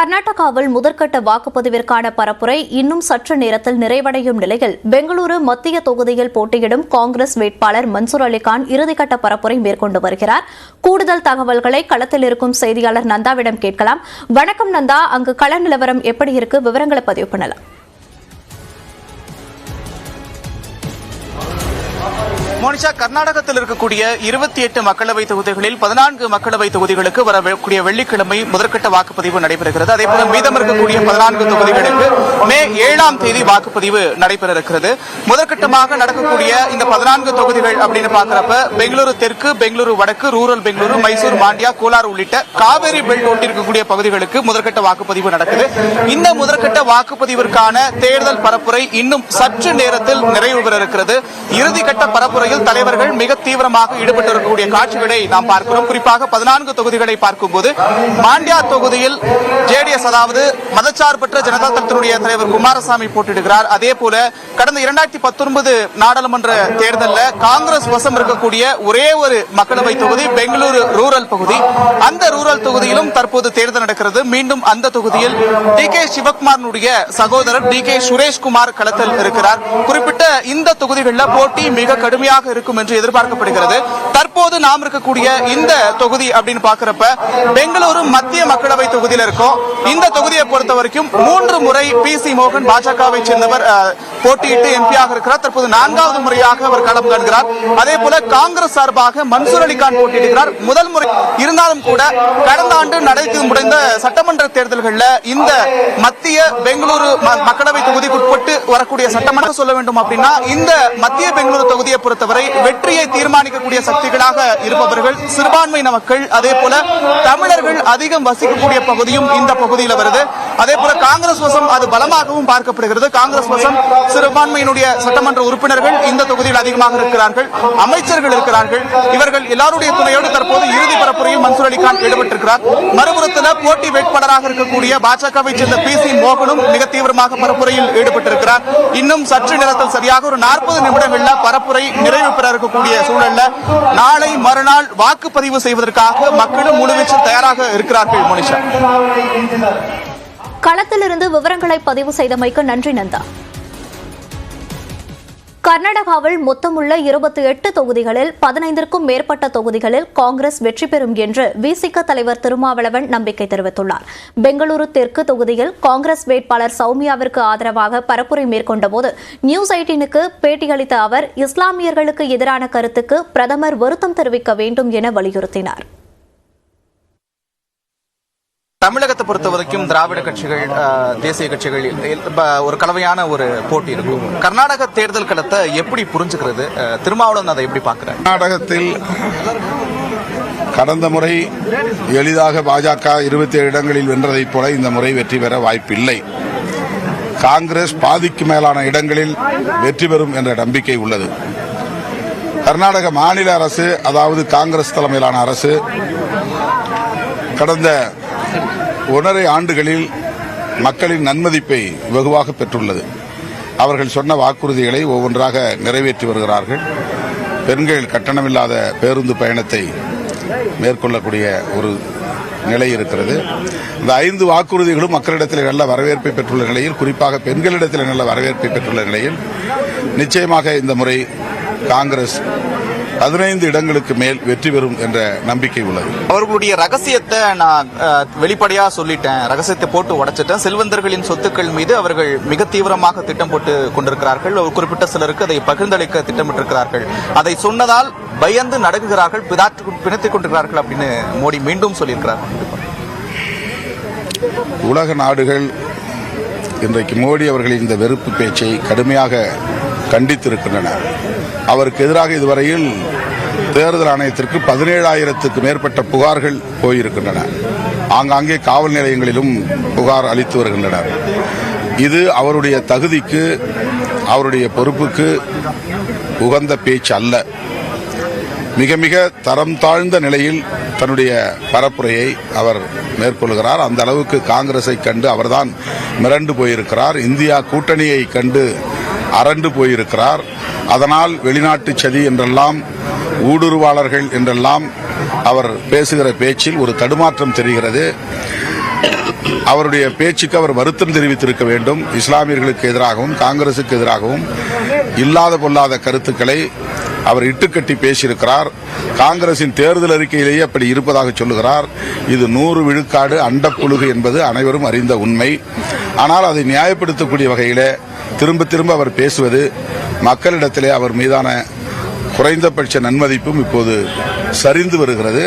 கர்நாடகாவில் முதற்கட்ட வாக்குப்பதிவிற்கான பரப்புரை இன்னும் சற்று நேரத்தில் நிறைவடையும் நிலையில் பெங்களூரு மத்திய தொகுதியில் போட்டியிடும் காங்கிரஸ் வேட்பாளர் மன்சூர் அலிகான் இறுதிக்கட்ட பரப்புரை மேற்கொண்டு வருகிறார். கூடுதல் தகவல்களை களத்தில் இருக்கும் செய்தியாளர் நந்தாவிடம் கேட்கலாம். வணக்கம் நந்தா, அங்கு கள நிலவரம் எப்படி இருக்கு? விவரங்களை பதிவு பண்ணலாம். மோனிஷா, கர்நாடகத்தில் இருக்கக்கூடிய 28 மக்களவை தொகுதிகளில் 14 மக்களவை தொகுதிகளுக்கு வரக்கூடிய வெள்ளிக்கிழமை முதற்கட்ட வாக்குப்பதிவு நடைபெறுகிறது. அதேபோல மீதம் இருக்கக்கூடிய 14 தொகுதிகளுக்கு மே 7ஆம் தேதி வாக்குப்பதிவு நடைபெற இருக்கிறது. முதற்கட்டமாக நடக்கக்கூடிய இந்த 14 தொகுதிகள் அப்படின்னு பாக்குறப்ப பெங்களூரு தெற்கு, பெங்களூரு வடக்கு, ரூரல் பெங்களூரு, மைசூர், மாண்டியா, கோலார் உள்ளிட்ட காவேரி பெல்ட் ஒட்டி இருக்கக்கூடிய பகுதிகளுக்கு முதற்கட்ட வாக்குப்பதிவு நடக்குது. இந்த முதற்கட்ட வாக்குப்பதிவிற்கான தேர்தல் பரப்புரை இன்னும் சற்று நேரத்தில் நிறைவு பெற இருக்கிறது. இறுதிக்கட்ட பரப்புரை தலைவர்கள் மிக தீவிரமாக ஈடுபட்டிருக்கக்கூடிய காட்சிகளை நாம் பார்க்கிறோம். குறிப்பாக 14 தொகுதிகளை பார்க்கும்போது மாண்டியா தொகுதியில் ஜேடிஎஸ், அதாவது மதச்சார்பற்ற ஜனதா தளத்தினுடைய தலைவர் குமாரசாமி போட்டியிடுகிறார். அதே போல கடந்த 2019 நாடாளுமன்ற தேர்தலில் காங்கிரஸ் வசம் இருக்கக்கூடிய ஒரே ஒரு மக்களவை தொகுதி பெங்களூரு ரூரல் பகுதி. அந்த ரூரல் தொகுதியிலும் தற்போது தேர்தல் நடக்கிறது. மீண்டும் அந்த தொகுதியில் டி.கே. சிவகுமாரனுடைய சகோதரர் டி.கே. சுரேஷ்குமார் களத்தில் இருக்கிறார். குறிப்பிட்ட இந்த தொகுதிகளில் போட்டி மிக கடுமையாக இருக்கும் என்று எதிர்பார்க்கப்படுகிறது. தற்போது நாம் இருக்கக்கூடிய இந்த தொகுதி அப்படின்னு பாக்குறப்ப பெங்களூரு மத்திய மக்களவை தொகுதியில் இருக்கும். இந்த தொகுதியை பொறுத்த வரைக்கும் 3 முறை பி.சி. மோகன் பாஜகவை சேர்ந்தவர் போட்டியிட்டு எம்பியாக இருக்கிறார். தற்போது 4வது முறையாக அவர் களம் காண்கிறார். அதே போல காங்கிரஸ் சார்பாக மன்சூர் அலிகான் போட்டியிடுகிறார். முதல் முறை இருந்தாலும் கூட கடந்த ஆண்டு நடத்தி முடிந்த சட்டமன்ற தேர்தல்களில் இந்த மத்திய பெங்களூரு மக்களவை தொகுதிக்கு உட்பட்டு வரக்கூடிய சட்டமன்றம் சொல்ல வேண்டும் அப்படின்னா இந்த மத்திய பெங்களூரு தொகுதியை பொறுத்தவரை வெற்றியை தீர்மானிக்கக்கூடிய சக்திகளாக இருப்பவர்கள் சிறுபான்மையின மக்கள். அதே போல தமிழர்கள் அதிகம் வசிக்கக்கூடிய பகுதியும் இந்த பகுதியில் வருது. அதே போல காங்கிரஸ் வசம் அது பலமாகவும் பார்க்கப்படுகிறது. காங்கிரஸ் வசம் சிறுபான்மையினுடைய சட்டமன்ற உறுப்பினர்கள் இந்த தொகுதியில் அதிகமாக இருக்கிறார்கள், அமைச்சர்கள் இருக்கிறார்கள். இவர்கள் எல்லாருடைய துணையோடு தற்போது இறுதி பரப்புரையில் மன்சூர் அலிகான் ஈடுபட்டிருக்கிறார். மறுபுறத்தில் போட்டி வேட்பாளராக இருக்கக்கூடிய பாஜகவை சேர்ந்த பி.சி. மோகனும் மிக தீவிரமாக பரப்புரையில் ஈடுபட்டிருக்கிறார். இன்னும் சற்று நேரத்தில் சரியாக ஒரு 40 நிமிடங்களில் பரப்புரை நிறைவு பெற இருக்கக்கூடிய சூழல்ல நாளை மறுநாள் வாக்குப்பதிவு செய்வதற்காக மக்களும் முழுவீச்சில் தயாராக இருக்கிறார்கள். மோனிஷா, களத்திலிருந்து விவரங்களை பதிவு செய்தமைக்கு நன்றி நந்தா. கர்நாடகாவில் மொத்தமுள்ள 28 தொகுதிகளில் 15க்கும் மேற்பட்ட தொகுதிகளில் காங்கிரஸ் வெற்றி பெறும் என்று விசிக தலைவர் திருமாவளவன் நம்பிக்கை தெரிவித்துள்ளார். பெங்களூரு தெற்கு தொகுதியில் காங்கிரஸ் வேட்பாளர் சௌமியாவிற்கு ஆதரவாக பரப்புரை மேற்கொண்டபோது நியூஸ் 18க்கு பேட்டியளித்த அவர் இஸ்லாமியர்களுக்கு எதிரான கருத்துக்கு பிரதமர் வருத்தம் தெரிவிக்க வேண்டும் என வலியுறுத்தினார். தமிழகத்தை பொறுத்த வரைக்கும் திராவிட கட்சிகள், தேசிய கட்சிகள் ஒரு கலவையான ஒரு போட்டி இருக்கும். கர்நாடக தேர்தல் களத்தை எப்படி புரிஞ்சுக்கிறது? திருமாவளவன் அதை எப்படி பார்க்கிறார்? கர்நாடகத்தில் கடந்த முறை எளிதாக பாஜக 27 இடங்களில் வென்றதைப் போல இந்த முறை வெற்றி பெற வாய்ப்பில்லை. காங்கிரஸ் பாதிக்கு மேலான இடங்களில் வெற்றி பெறும் என்ற நம்பிக்கை உள்ளது. கர்நாடக மாநில அரசு, அதாவது காங்கிரஸ் தலைமையிலான அரசு, கடந்த 1.5 ஆண்டுகளில் மக்களின் நன்மதிப்பை வெகுவாக பெற்றுள்ளது. அவர்கள் சொன்ன வாக்குறுதிகளை ஒவ்வொன்றாக நிறைவேற்றி வருகிறார்கள். பெண்கள் கட்டணமில்லாத பேருந்து பயணத்தை மேற்கொள்ளக்கூடிய ஒரு நிலை இருக்கிறது. இந்த 5 வாக்குறுதிகளும் மக்களிடத்தில் நல்ல வரவேற்பை பெற்றுள்ள நிலையில், குறிப்பாக பெண்களிடத்தில் நல்ல வரவேற்பை பெற்றுள்ள நிலையில் நிச்சயமாக இந்த முறை காங்கிரஸ் 15 இடங்களுக்கு மேல் வெற்றி பெறும் என்ற நம்பிக்கை உள்ளது. அவர்களுடைய ரகசியத்தை நான் வெளிப்படையா சொல்லிட்டேன், ரகசியத்தை போட்டு உடைச்சிட்டேன். செல்வந்தர்களின் சொத்துக்கள் மீது அவர்கள் மிக தீவிரமாக திட்டம் போட்டு கொண்டிருக்கிறார்கள். ஒரு குறிப்பிட்ட சிலருக்கு அதை பகிர்ந்தளிக்க திட்டமிட்டிருக்கிறார்கள். அதை சொன்னதால் பயந்து நடுங்குகிறார்கள், பிணைத்துக் கொண்டிருக்கிறார்கள் அப்படின்னு மோடி மீண்டும் சொல்லியிருக்கிறார். உலக நாடுகள் இன்றைக்கு மோடி அவர்களின் இந்த வெறுப்பு பேச்சை கடுமையாக கண்டித்திருக்கின்றன. அவருக்கு எதிராக இதுவரையில் தேர்தல் ஆணையத்திற்கு 17,000க்கு மேற்பட்ட புகார்கள் போயிருக்கின்றன. ஆங்காங்கே காவல் நிலையங்களிலும் புகார் அளித்து வருகின்றனர். இது அவருடைய தகுதிக்கு, அவருடைய பொறுப்புக்கு உகந்த பேச்சு அல்ல. மிக மிக தரம் தாழ்ந்த நிலையில் தன்னுடைய பரப்புரையை அவர் மேற்கொள்கிறார். அந்த அளவுக்கு காங்கிரஸை கண்டு அவர்தான் மிரண்டு போயிருக்கிறார். இந்தியா கூட்டணியை கண்டு அரண்டு போயிருக்கிறார். அதனால் வெளிநாட்டு சதி என்றெல்லாம், ஊடுருவாளர்கள் என்றெல்லாம் அவர் பேசுகிற பேச்சில் ஒரு தடுமாற்றம் தெரிகிறது. அவருடைய பேச்சுக்கு அவர் வருத்தம் தெரிவித்திருக்க வேண்டும். இஸ்லாமியர்களுக்கு எதிராகவும் காங்கிரசுக்கு எதிராகவும் இல்லாத பொல்லாத கருத்துக்களை அவர் இட்டுக்கட்டி பேசியிருக்கிறார். காங்கிரசின் தேர்தல் அறிக்கையிலேயே அப்படி இருப்பதாக சொல்லுகிறார். இது 100 விழுக்காடு அண்டப்புழுகு என்பது அனைவரும் அறிந்த உண்மை. ஆனால் அதை நியாயப்படுத்தக்கூடிய வகையிலே திரும்ப திரும்ப அவர் பேசுவது மக்களிடத்திலே அவர் மீதான குறைந்தபட்ச நன்மதிப்பும் இப்போது சரிந்து வருகிறது.